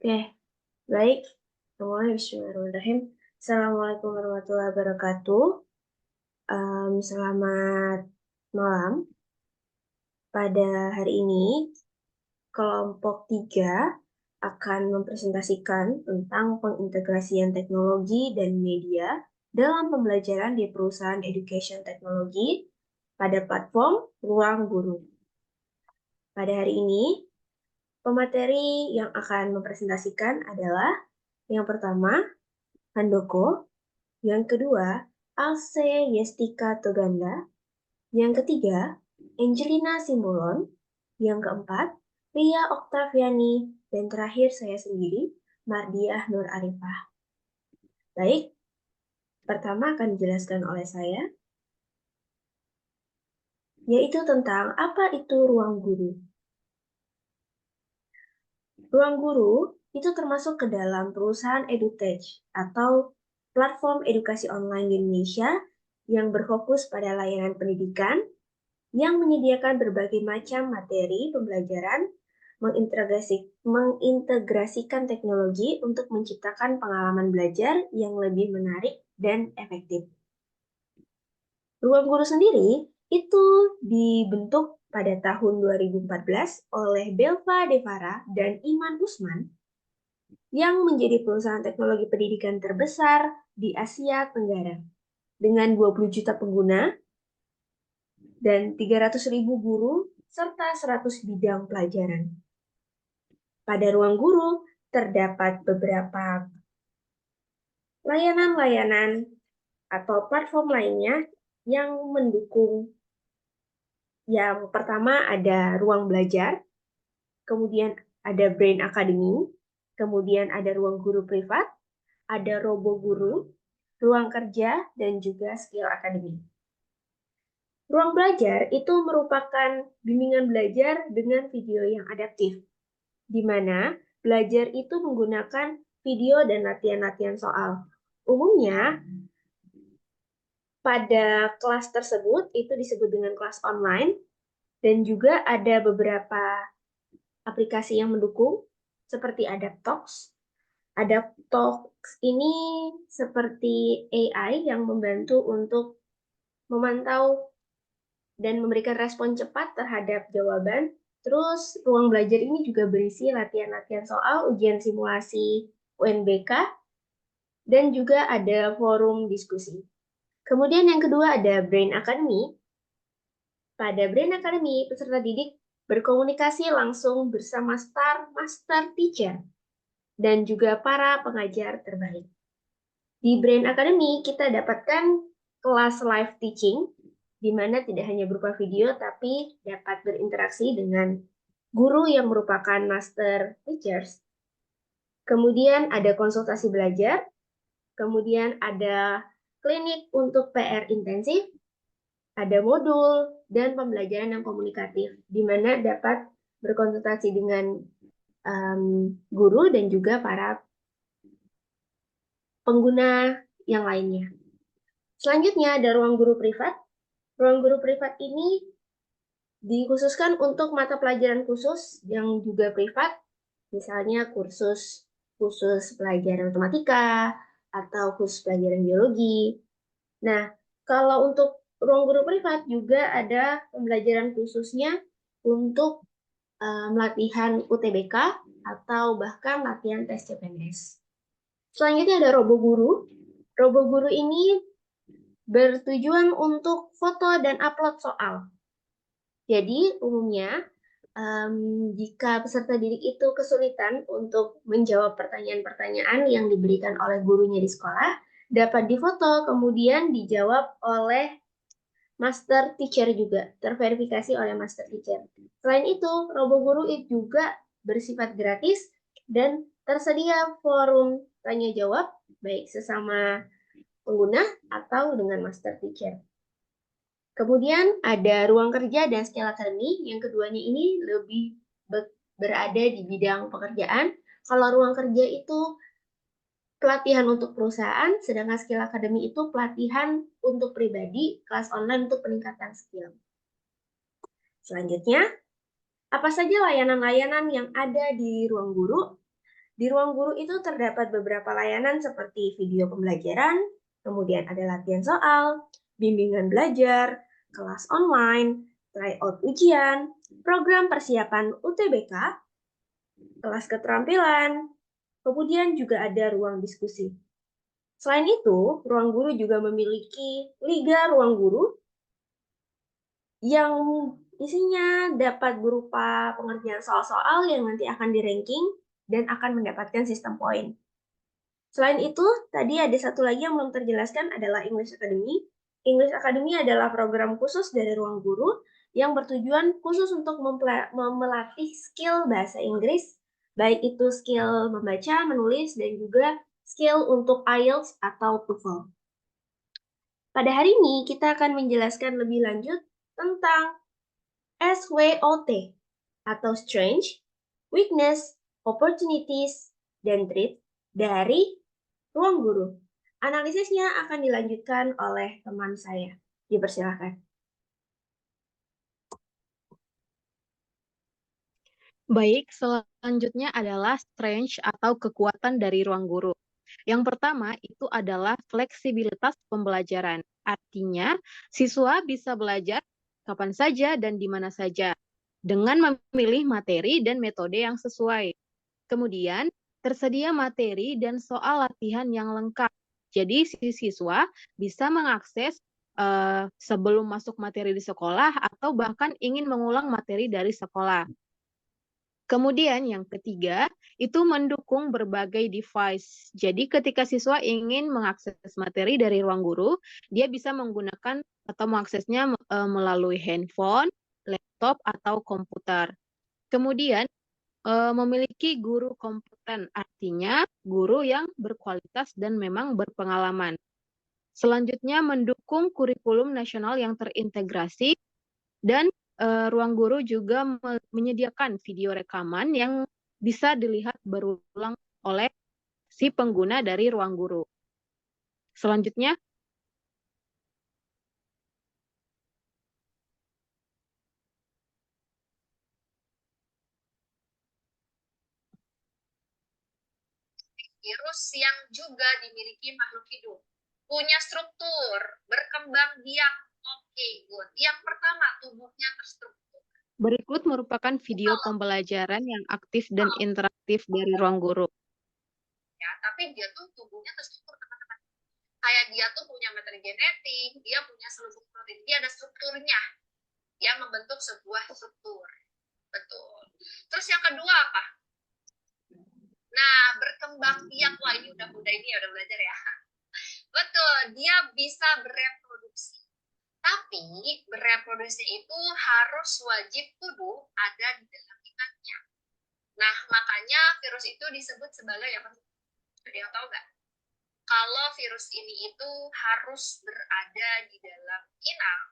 Oke, baik. Mulai Bismillahirrahmanirrahim. Assalamualaikum warahmatullahi wabarakatuh. Selamat malam. Pada hari ini, kelompok 3 akan mempresentasikan tentang pengintegrasian teknologi dan media dalam pembelajaran di perusahaan education teknologi pada platform Ruang Guru. Pada hari ini, pemateri yang akan mempresentasikan adalah yang pertama, Handoko. Yang kedua, Alse Yestika Toganda. Yang ketiga, Angelina Simbolon. Yang keempat, Ria Oktaviani. Dan terakhir saya sendiri, Mardiah Nur Arifah. Baik, pertama akan dijelaskan oleh saya, yaitu tentang apa itu ruang guru. Ruang guru itu termasuk ke dalam perusahaan EduTech atau platform edukasi online di Indonesia yang berfokus pada layanan pendidikan yang menyediakan berbagai macam materi pembelajaran, mengintegrasikan teknologi untuk menciptakan pengalaman belajar yang lebih menarik dan efektif. Ruang Guru sendiri itu dibentuk pada tahun 2014 oleh Belva Devara dan Iman Usman yang menjadi perusahaan teknologi pendidikan terbesar di Asia Tenggara dengan 20 juta pengguna dan 300.000 guru serta 100 bidang pelajaran. Pada Ruang Guru terdapat beberapa layanan-layanan atau platform lainnya yang mendukung. Yang pertama ada Ruang Belajar, kemudian ada Brain Academy, kemudian ada Ruang Guru Privat, ada Robo Guru, Ruang Kerja, dan juga Skill Academy. Ruang belajar itu merupakan bimbingan belajar dengan video yang adaptif, di mana belajar itu menggunakan video dan latihan-latihan soal. Umumnya, pada kelas tersebut itu disebut dengan kelas online, dan juga ada beberapa aplikasi yang mendukung, seperti AdaptTalks. AdaptTalks ini seperti AI yang membantu untuk memantau dan memberikan respon cepat terhadap jawaban. Terus, ruang belajar ini juga berisi latihan-latihan soal, ujian simulasi UNBK, dan juga ada forum diskusi. Kemudian yang kedua ada Brain Academy. Pada Brain Academy, peserta didik berkomunikasi langsung bersama master teacher dan juga para pengajar terbaik. Di Brain Academy, kita dapatkan kelas live teaching, di mana tidak hanya berupa video, tapi dapat berinteraksi dengan guru yang merupakan master teachers. Kemudian ada konsultasi belajar, kemudian ada klinik untuk PR intensif, ada modul, dan pembelajaran yang komunikatif, di mana dapat berkonsultasi dengan guru dan juga para pengguna yang lainnya. Selanjutnya ada ruang guru privat. Ruang guru privat ini dikhususkan untuk mata pelajaran khusus yang juga privat, misalnya kursus pelajaran matematika atau khusus pelajaran biologi. Nah, kalau untuk ruang guru privat juga ada pembelajaran khususnya untuk latihan UTBK atau bahkan latihan tes CPNS. Selanjutnya ada Robo Guru. Robo Guru ini bertujuan untuk foto dan upload soal. Jadi umumnya jika peserta didik itu kesulitan untuk menjawab pertanyaan-pertanyaan yang diberikan oleh gurunya di sekolah, dapat difoto kemudian dijawab oleh master teacher juga, terverifikasi oleh master teacher. Selain itu, Robo Guru itu juga bersifat gratis dan tersedia forum tanya jawab baik sesama pengguna atau dengan master teacher. Kemudian ada ruang kerja dan skill academy. Yang keduanya ini lebih berada di bidang pekerjaan. Kalau ruang kerja itu pelatihan untuk perusahaan, sedangkan skill academy itu pelatihan untuk pribadi, kelas online untuk peningkatan skill. Selanjutnya, apa saja layanan-layanan yang ada di ruang guru? Di ruang guru itu terdapat beberapa layanan seperti video pembelajaran, kemudian ada latihan soal, bimbingan belajar, kelas online, tryout ujian, program persiapan UTBK, kelas keterampilan, kemudian juga ada ruang diskusi. Selain itu, ruang guru juga memiliki liga ruang guru yang isinya dapat berupa pengertian soal-soal yang nanti akan di-ranking dan akan mendapatkan sistem poin. Selain itu, tadi ada satu lagi yang belum terjelaskan adalah English Academy. English Academy adalah program khusus dari ruang guru yang bertujuan khusus untuk melatih skill bahasa Inggris, baik itu skill membaca, menulis, dan juga skill untuk IELTS atau TOEFL. Pada hari ini, kita akan menjelaskan lebih lanjut tentang SWOT atau Strength, Weakness, Opportunities, dan Threat dari ruang guru. Analisisnya akan dilanjutkan oleh teman saya. Dipersilakan. Baik, selanjutnya adalah strength atau kekuatan dari ruang guru. Yang pertama itu adalah fleksibilitas pembelajaran. Artinya, siswa bisa belajar kapan saja dan di mana saja dengan memilih materi dan metode yang sesuai. Kemudian, tersedia materi dan soal latihan yang lengkap. Jadi, si siswa bisa mengakses sebelum masuk materi di sekolah atau bahkan ingin mengulang materi dari sekolah. Kemudian yang ketiga, itu mendukung berbagai device. Jadi ketika siswa ingin mengakses materi dari ruang guru, dia bisa menggunakan atau mengaksesnya melalui handphone, laptop, atau komputer. Kemudian memiliki guru kompeten, artinya guru yang berkualitas dan memang berpengalaman. Selanjutnya mendukung kurikulum nasional yang terintegrasi dan ruang guru juga menyediakan video rekaman yang bisa dilihat berulang oleh si pengguna dari ruang guru. Selanjutnya, virus yang juga dimiliki makhluk hidup. Punya struktur, berkembang biak. Oke, good. Yang pertama, tubuhnya terstruktur. berikut merupakan video pembelajaran yang aktif dan interaktif dari ruang guru. Ya, tapi dia tuh tubuhnya terstruktur, teman-teman. Kayak dia tuh punya materi genetik, dia punya seluruh protein, dia ada strukturnya. Dia membentuk sebuah struktur. Betul. Terus yang kedua apa? Nah, berkembang biak. Wah, ini udah muda ini ya, udah belajar ya. Betul, dia bisa bereproduksi. Tapi bereproduksi itu harus wajib kudu ada di dalam inangnya. Nah, makanya virus itu disebut sebagai apa? Ada yang tahu nggak? Kalau virus ini itu harus berada di dalam inang.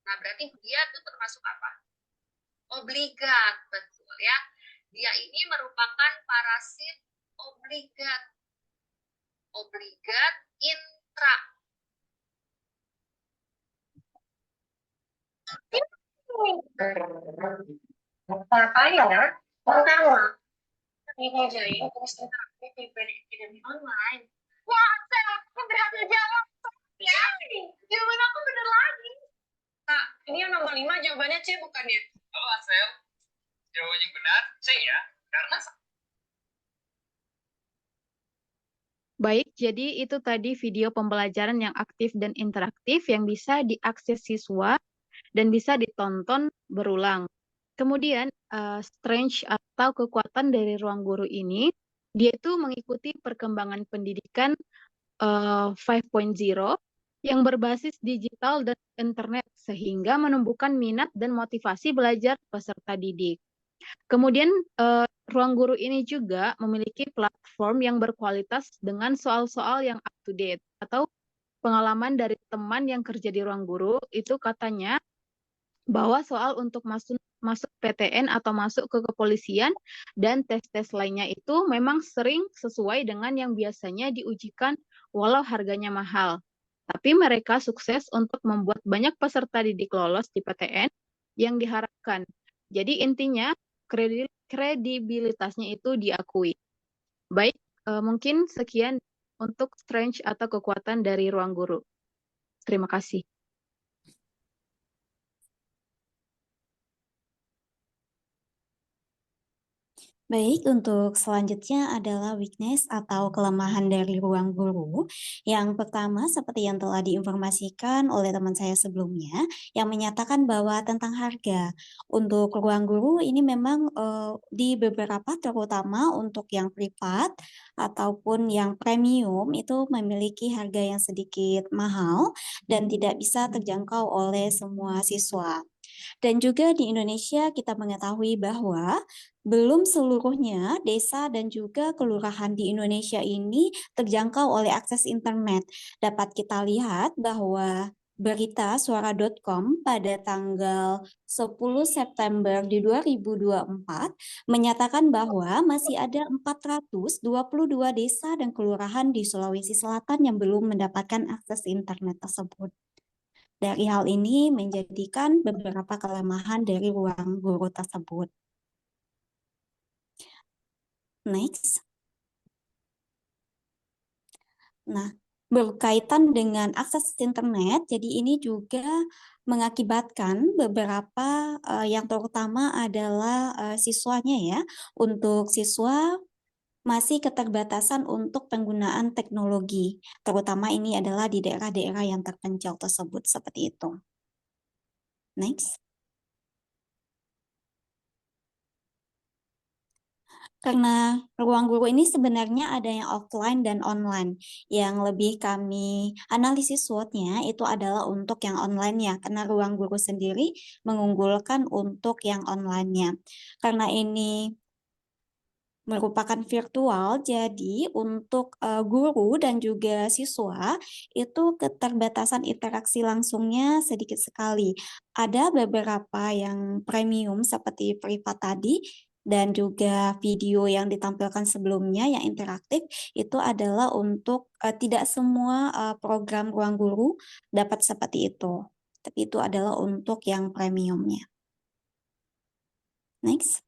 Nah, berarti dia tuh termasuk apa? Obligat, betul ya. Dia ini merupakan parasit obligat. Obligat intra. Apa ya? Pertama, ini aja ya, terus interaktif di epidemi online. Wah, saya berhasil jawab. Ya, jawaban aku bener lagi. Nah, ini yang nomor 5 jawabannya C bukan ya? Halo Ansel, jawaban yang benar C ya, karena Baik, jadi itu tadi video pembelajaran yang aktif dan interaktif yang bisa diakses siswa dan bisa ditonton berulang. Kemudian, strength atau kekuatan dari ruang guru ini, dia itu mengikuti perkembangan pendidikan 5.0 yang berbasis digital dan internet sehingga menumbuhkan minat dan motivasi belajar peserta didik. Kemudian ruang guru ini juga memiliki platform yang berkualitas dengan soal-soal yang up to date atau pengalaman dari teman yang kerja di ruang guru itu katanya bahwa soal untuk masuk PTN atau masuk ke kepolisian dan tes-tes lainnya itu memang sering sesuai dengan yang biasanya diujikan walau harganya mahal. Tapi mereka sukses untuk membuat banyak peserta didik lolos di PTN yang diharapkan. Jadi intinya kredibilitasnya itu diakui. Baik, mungkin sekian untuk strength atau kekuatan dari ruang guru. Terima kasih. Baik, untuk selanjutnya adalah weakness atau kelemahan dari ruang guru. Yang pertama, seperti yang telah diinformasikan oleh teman saya sebelumnya, yang menyatakan bahwa tentang harga. Untuk ruang guru ini memang di beberapa, terutama untuk yang privat ataupun yang premium, itu memiliki harga yang sedikit mahal dan tidak bisa terjangkau oleh semua siswa. Dan juga di Indonesia kita mengetahui bahwa belum seluruhnya desa dan juga kelurahan di Indonesia ini terjangkau oleh akses internet. Dapat kita lihat bahwa berita suara.com pada tanggal 10 September di 2024 menyatakan bahwa masih ada 422 desa dan kelurahan di Sulawesi Selatan yang belum mendapatkan akses internet tersebut. Dari hal ini menjadikan beberapa kelemahan dari ruang guru tersebut. Next. Nah, berkaitan dengan akses internet, jadi ini juga mengakibatkan beberapa yang terutama adalah siswanya ya. Untuk siswa masih keterbatasan untuk penggunaan teknologi, terutama ini adalah di daerah-daerah yang terpencil tersebut seperti itu. Next. Karena ruang guru ini sebenarnya ada yang offline dan online. Yang lebih kami analisis SWOT-nya itu adalah untuk yang online-nya, karena ruang guru sendiri mengunggulkan untuk yang online-nya. Karena ini merupakan virtual, jadi untuk guru dan juga siswa itu keterbatasan interaksi langsungnya sedikit sekali. Ada beberapa yang premium seperti privat tadi, dan juga video yang ditampilkan sebelumnya yang interaktif itu adalah untuk tidak semua program ruang guru dapat seperti itu. Tapi itu adalah untuk yang premiumnya. Next.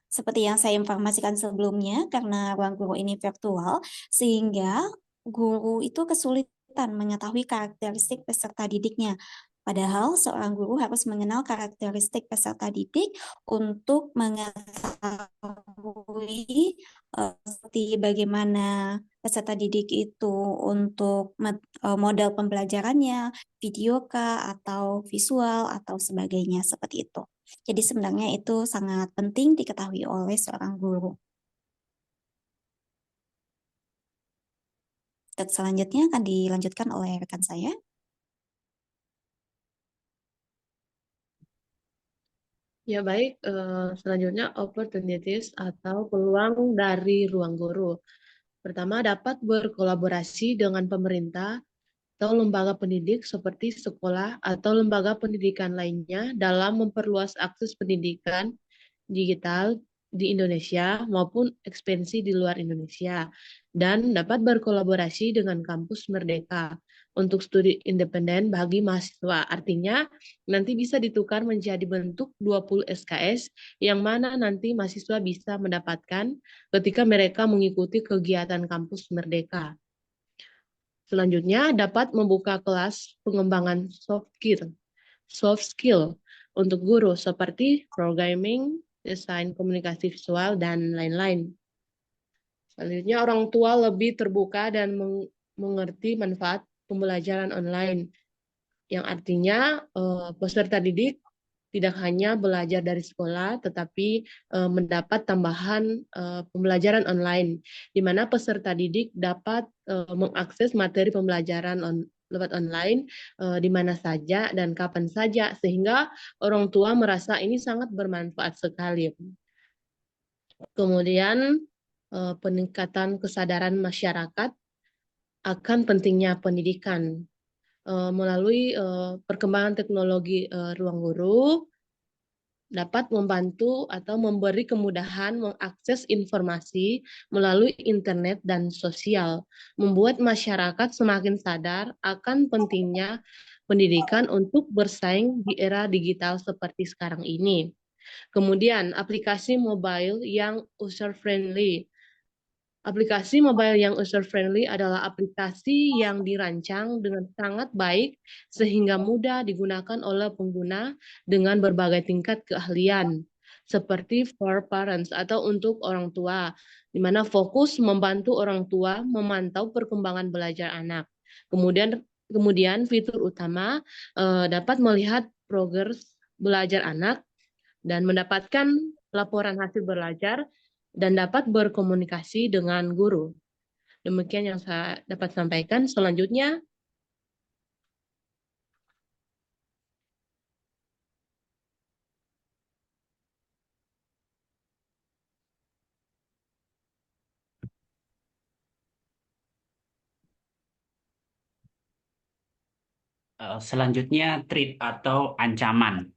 Seperti yang saya informasikan sebelumnya, karena ruang guru ini virtual, sehingga guru itu kesulitan mengetahui karakteristik peserta didiknya. Padahal seorang guru harus mengenal karakteristik peserta didik untuk mengetahui seperti bagaimana peserta didik itu untuk model pembelajarannya, video kah, atau visual, atau sebagainya, seperti itu. Jadi sebenarnya itu sangat penting diketahui oleh seorang guru. Dan selanjutnya akan dilanjutkan oleh rekan saya. Ya baik, selanjutnya opportunities atau peluang dari ruang guru. Pertama, dapat berkolaborasi dengan pemerintah atau lembaga pendidik seperti sekolah atau lembaga pendidikan lainnya dalam memperluas akses pendidikan digital di Indonesia maupun ekspansi di luar Indonesia, dan dapat berkolaborasi dengan kampus Merdeka untuk studi independen bagi mahasiswa. Artinya nanti bisa ditukar menjadi bentuk 20 SKS yang mana nanti mahasiswa bisa mendapatkan ketika mereka mengikuti kegiatan kampus Merdeka. Selanjutnya dapat membuka kelas pengembangan soft skill untuk guru seperti programming, desain komunikasi visual, dan lain-lain. Selanjutnya, orang tua lebih terbuka dan mengerti manfaat pembelajaran online, yang artinya peserta didik tidak hanya belajar dari sekolah, tetapi mendapat tambahan pembelajaran online, di mana peserta didik dapat mengakses materi pembelajaran lewat online di mana saja dan kapan saja, sehingga orang tua merasa ini sangat bermanfaat sekali. Kemudian peningkatan kesadaran masyarakat akan pentingnya pendidikan melalui perkembangan teknologi ruang guru dapat membantu atau memberi kemudahan mengakses informasi melalui internet dan sosial, membuat masyarakat semakin sadar akan pentingnya pendidikan untuk bersaing di era digital seperti sekarang ini. Kemudian aplikasi mobile yang user-friendly. Aplikasi mobile yang user-friendly adalah aplikasi yang dirancang dengan sangat baik sehingga mudah digunakan oleh pengguna dengan berbagai tingkat keahlian, seperti for parents atau untuk orang tua, di mana fokus membantu orang tua memantau perkembangan belajar anak. Kemudian fitur utama dapat melihat progres belajar anak dan mendapatkan laporan hasil belajar dan dapat berkomunikasi dengan guru. Demikian yang saya dapat sampaikan. Selanjutnya, Selanjutnya, threat atau ancaman.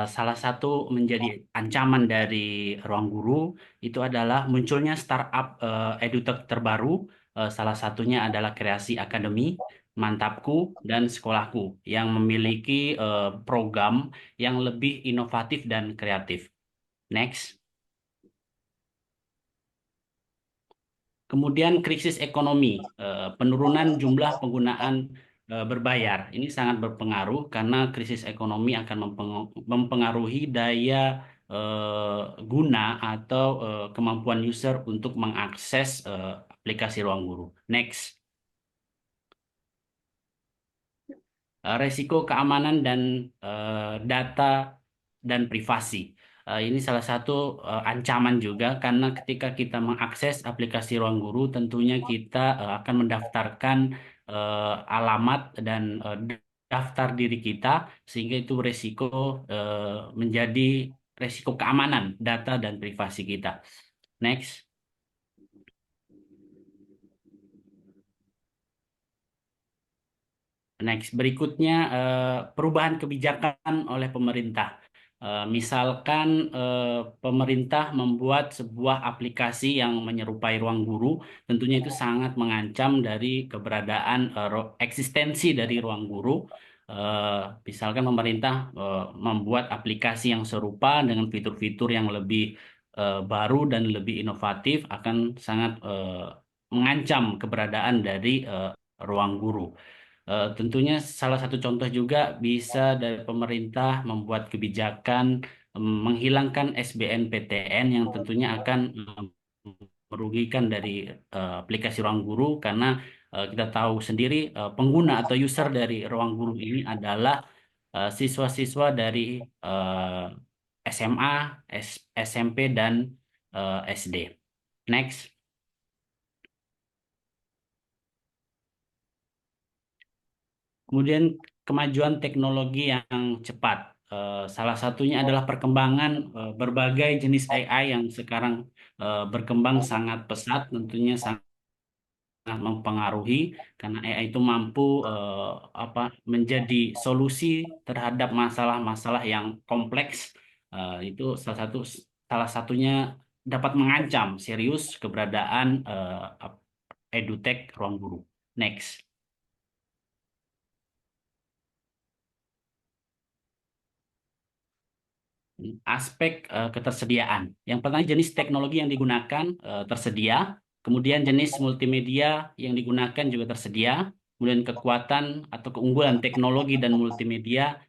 Salah satu menjadi ancaman dari ruang guru itu adalah munculnya startup edutech terbaru. Salah satunya adalah Kreasi Akademi, Mantapku, dan Sekolahku yang memiliki program yang lebih inovatif dan kreatif. Next. Kemudian krisis ekonomi, penurunan jumlah penggunaan berbayar. Ini sangat berpengaruh karena krisis ekonomi akan mempengaruhi daya guna atau kemampuan user untuk mengakses aplikasi ruang guru. Next. Resiko keamanan dan data dan privasi. Ini salah satu ancaman juga karena ketika kita mengakses aplikasi ruang guru tentunya kita akan mendaftarkan alamat dan daftar diri kita sehingga itu resiko menjadi resiko keamanan data dan privasi kita. Next. Next, berikutnya perubahan kebijakan oleh pemerintah. Misalkan pemerintah membuat sebuah aplikasi yang menyerupai ruang guru, tentunya itu sangat mengancam dari keberadaan eksistensi dari ruang guru. Misalkan pemerintah membuat aplikasi yang serupa dengan fitur-fitur yang lebih baru dan lebih inovatif akan sangat mengancam keberadaan dari ruang guru. Tentunya salah satu contoh juga bisa dari pemerintah membuat kebijakan menghilangkan SBMPTN yang tentunya akan merugikan dari aplikasi ruang guru karena kita tahu sendiri pengguna atau user dari ruang guru ini adalah siswa-siswa dari SMA, SMP, dan SD. Next. Kemudian kemajuan teknologi yang cepat. Salah satunya adalah perkembangan berbagai jenis AI yang sekarang berkembang sangat pesat, tentunya sangat mempengaruhi karena AI itu mampu menjadi solusi terhadap masalah-masalah yang kompleks. Itu salah satunya dapat mengancam serius keberadaan edutech ruang guru. Next. Aspek ketersediaan. Yang pertama jenis teknologi yang digunakan tersedia, kemudian jenis multimedia yang digunakan juga tersedia, kemudian kekuatan atau keunggulan teknologi dan multimedia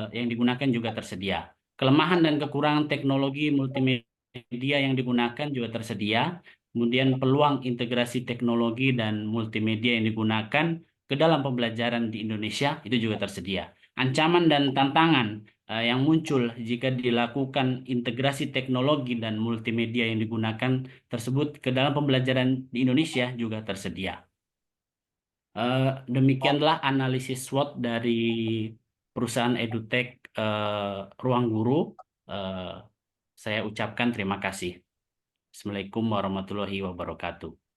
yang digunakan juga tersedia. Kelemahan dan kekurangan teknologi multimedia yang digunakan juga tersedia, kemudian peluang integrasi teknologi dan multimedia yang digunakan ke dalam pembelajaran di Indonesia itu juga tersedia. Ancaman dan tantangan yang muncul jika dilakukan integrasi teknologi dan multimedia yang digunakan tersebut ke dalam pembelajaran di Indonesia juga tersedia. Demikianlah analisis SWOT dari perusahaan edutech Ruang Guru. Saya ucapkan terima kasih. Assalamualaikum warahmatullahi wabarakatuh.